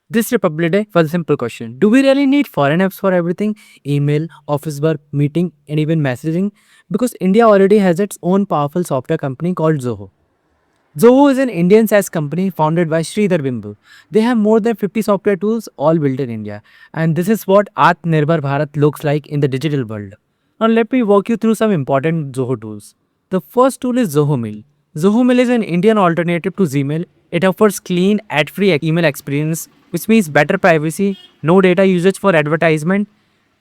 This Republic Day was a simple question. Do we really need foreign apps for everything? Email, office work, meeting, and even messaging? Because India already has its own powerful software company called Zoho. Zoho is an Indian SaaS company founded by Sridhar Bimbu. They have more than 50 software tools, all built in India. And this is what Atmanirbhar Bharat looks like in the digital world. Now let me walk you through some important Zoho tools. The first tool is Zoho Mail. Zoho Mail is an Indian alternative to Gmail. It offers clean, ad-free email experience, which means better privacy, no data usage for advertisement.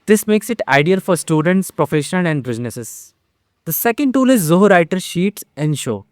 This makes it ideal for students, professionals, and businesses. The second tool is Zoho Writer Sheets and Show.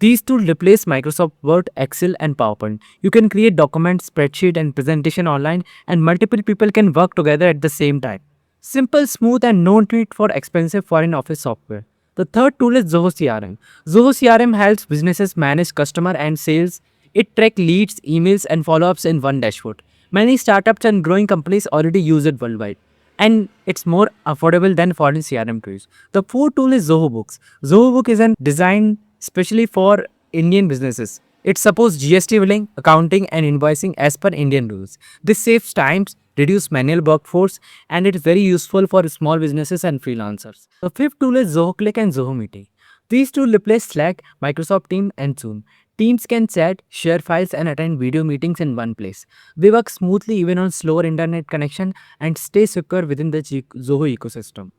These tools replace Microsoft Word, Excel, and PowerPoint. You can create documents, spreadsheet, and presentation online, and multiple people can work together at the same time. Simple, smooth, and no need for expensive foreign office software. The third tool is Zoho CRM. Zoho CRM helps businesses manage customer and sales. It tracks leads, emails, and follow-ups in one dashboard. Many startups and growing companies already use it worldwide, and it's more affordable than foreign CRM tools. The fourth tool is Zoho Books. Zoho Book is designed especially for Indian businesses. It supports GST billing, accounting, and invoicing as per Indian rules. This saves time, reduces manual workforce, and it is very useful for small businesses and freelancers. The fifth tool is Zoho Click and Zoho Meeting. These tools replace Slack, Microsoft Teams, and Zoom. Teams can chat, share files, and attend video meetings in one place. They work smoothly even on slower internet connection and stay secure within the Zoho ecosystem.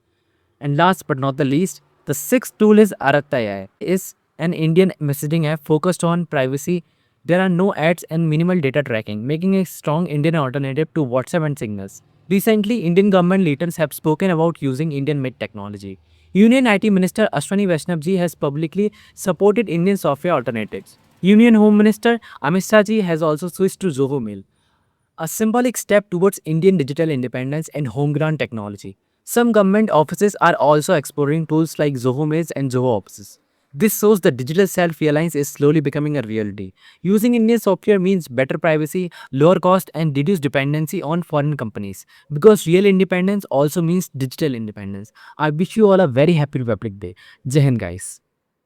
And last but not the least, the sixth tool is Aratta AI. Is an Indian messaging app focused on privacy. There are no ads and minimal data tracking, making a strong Indian alternative to WhatsApp and Signals. Recently, Indian government leaders have spoken about using Indian-made technology. Union IT Minister Ashwani Vaishnav has publicly supported Indian software alternatives. Union Home Minister Amit Shah ji has also switched to Zoho Mail, a symbolic step towards Indian digital independence and homegrown technology. Some government offices are also exploring tools like Zoho Maze and Zoho Offices. This shows that digital self-reliance is slowly becoming a reality. Using Indian software means better privacy, lower cost, and reduced dependency on foreign companies. Because real independence also means digital independence. I wish you all a very happy Republic Day. Jai Hind, guys.